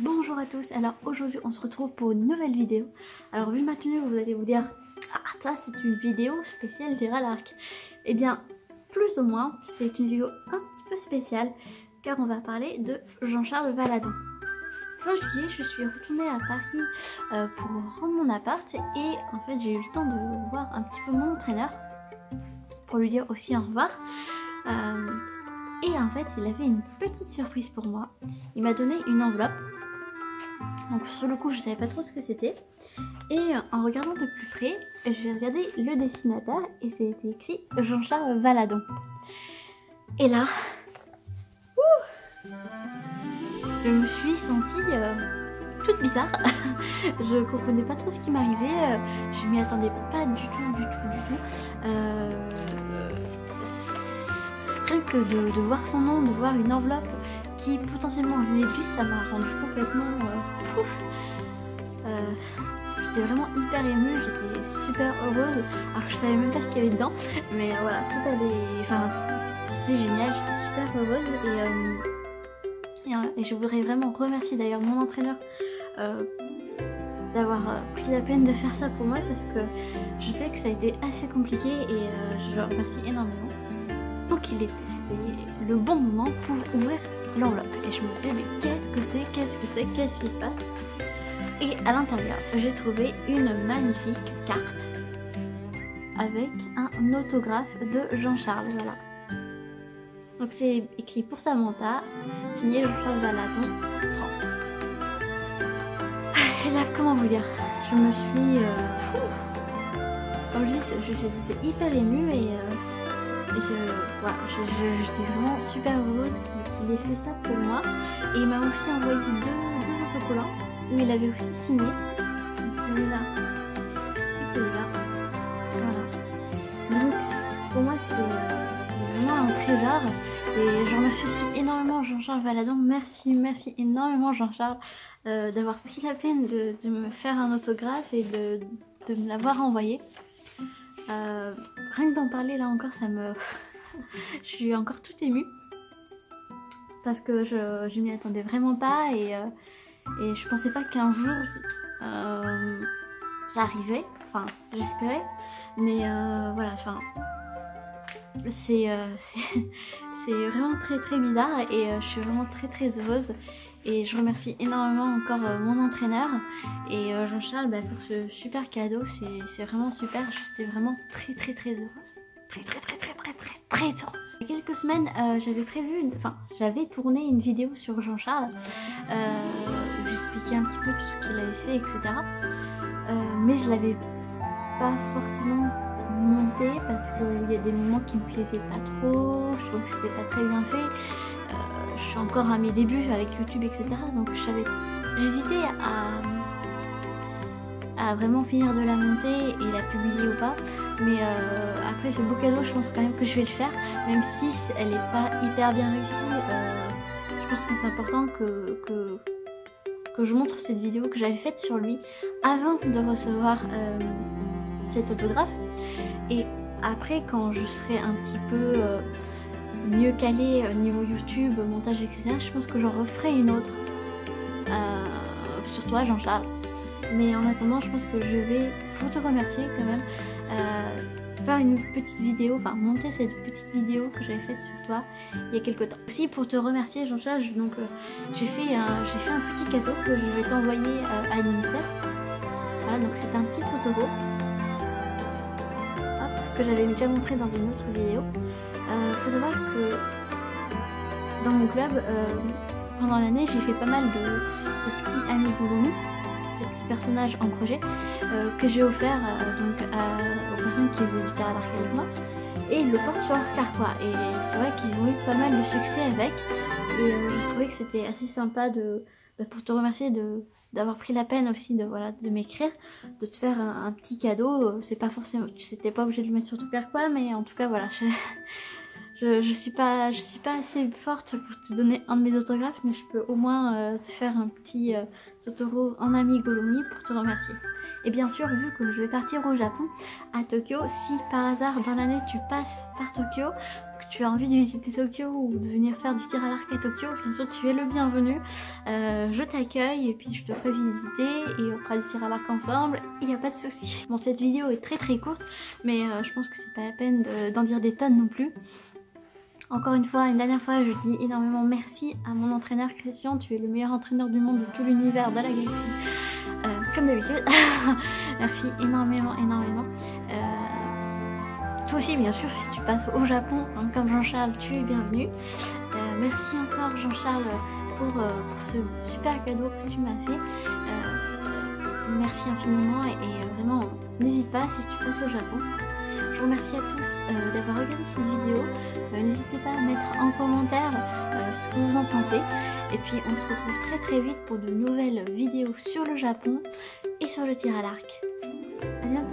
Bonjour à tous, alors aujourd'hui on se retrouve pour une nouvelle vidéo. Alors vu ma tenue vous allez vous dire ah ça c'est une vidéo spéciale Lira l'Arc. Eh bien plus ou moins c'est une vidéo un petit peu spéciale car on va parler de Jean-Charles Valadon. Fin juillet je suis retournée à Paris pour rendre mon appart et en fait j'ai eu le temps de voir un petit peu mon entraîneur pour lui dire aussi au revoir. Et en fait il avait une petite surprise pour moi, il m'a donné une enveloppe. Donc sur le coup je savais pas trop ce que c'était et en regardant de plus près j'ai regardé le dessinateur et c'était écrit Jean-Charles Valadon. Et là je me suis sentie toute bizarre. Je comprenais pas trop ce qui m'arrivait, je m'y attendais pas du tout. Rien que de voir son nom, de voir une enveloppe qui potentiellement venait de lui, ça m'a rendu complètement ouf. J'étais vraiment hyper émue, j'étais super heureuse. Alors je savais même pas ce qu'il y avait dedans, mais voilà, tout allait. Enfin, c'était génial, j'étais super heureuse et je voudrais vraiment remercier d'ailleurs mon entraîneur d'avoir pris la peine de faire ça pour moi parce que je sais que ça a été assez compliqué et je le remercie énormément. Donc c'était le bon moment pour ouvrir l'enveloppe et je me disais mais qu'est-ce qui se passe? Et à l'intérieur j'ai trouvé une magnifique carte avec un autographe de Jean-Charles, voilà. Donc c'est écrit pour Samantha, signé Jean-Charles Valadon, France. Et là comment vous dire, je me suis comme je dis, j'étais hyper émue et voilà, j'étais vraiment super heureuse qu'il ait fait ça pour moi. Et il m'a aussi envoyé deux autocollants où il avait aussi signé. Celui-là et celui-là. Voilà. Donc pour moi c'est vraiment un trésor. Et je remercie aussi énormément Jean-Charles Valadon. Merci énormément Jean-Charles d'avoir pris la peine de me faire un autographe et de me l'avoir envoyé. Rien que d'en parler là encore ça me... je suis encore toute émue parce que je m'y attendais vraiment pas et je pensais pas qu'un jour ça arrivait, enfin j'espérais, mais voilà, enfin c'est vraiment très bizarre et je suis vraiment très heureuse. Et je remercie énormément encore mon entraîneur et Jean-Charles pour ce super cadeau, c'est vraiment super, j'étais vraiment très heureuse. Très heureuse. Il y a quelques semaines, j'avais tourné une vidéo sur Jean-Charles où j'expliquais un petit peu tout ce qu'il avait fait, etc. Mais je l'avais pas forcément monté parce qu'il y a des moments qui me plaisaient pas trop, je trouvais que c'était pas très bien fait. Je suis encore à mes débuts avec YouTube, etc. Donc j'hésitais à vraiment finir de la monter et la publier ou pas. Mais après ce beau cadeau, je pense quand même que je vais le faire. Même si elle n'est pas hyper bien réussie, je pense que c'est important que je montre cette vidéo que j'avais faite sur lui avant de recevoir cet autographe. Et après, quand je serai un petit peu... mieux calé niveau YouTube, montage, etc. Je pense que j'en referai une autre sur toi Jean-Charles. Mais en attendant je pense que je vais, pour te remercier quand même, faire une petite vidéo, enfin monter cette petite vidéo que j'avais faite sur toi il y a quelques temps. Aussi pour te remercier Jean-Charles, donc j'ai fait un petit cadeau que je vais t'envoyer à l'UNICEF. Voilà, donc c'est un petit autographe que j'avais déjà montré dans une autre vidéo. Faut savoir que dans mon club, pendant l'année, j'ai fait pas mal de petits amigurumi, ces petits personnages en crochet que j'ai offert aux personnes qui faisaient du tir à l'arc avec moi et ils le portent sur leur carquois. Et c'est vrai qu'ils ont eu pas mal de succès avec et j'ai trouvé que c'était assez sympa pour te remercier d'avoir pris la peine aussi de m'écrire, de te faire un petit cadeau. C'est pas forcément, c'était pas obligé de le mettre sur ton carquois, mais en tout cas voilà. Je suis pas assez forte pour te donner un de mes autographes, mais je peux au moins te faire un petit Totoro en amigurumi pour te remercier. Et bien sûr, vu que je vais partir au Japon, à Tokyo, si par hasard dans l'année tu passes par Tokyo, que tu as envie de visiter Tokyo ou de venir faire du tir à l'arc à Tokyo, bien sûr tu es le bienvenu. Je t'accueille et puis je te ferai visiter et on fera du tir à l'arc ensemble, il n'y a pas de souci. Bon, cette vidéo est très courte, mais je pense que c'est pas la peine d'en dire des tonnes non plus. Encore une fois, une dernière fois, je dis énormément merci à mon entraîneur Christian. Tu es le meilleur entraîneur du monde, de tout l'univers, de la galaxie, comme d'habitude. Merci énormément. Toi aussi, bien sûr, si tu passes au Japon, hein, comme Jean-Charles, tu es bienvenu. Merci encore Jean-Charles pour ce super cadeau que tu m'as fait. Merci infiniment et vraiment, n'hésite pas si tu passes au Japon. Je vous remercie à tous d'avoir regardé cette vidéo. N'hésitez pas à mettre en commentaire ce que vous en pensez. Et puis on se retrouve très vite pour de nouvelles vidéos sur le Japon et sur le tir à l'arc. A bientôt!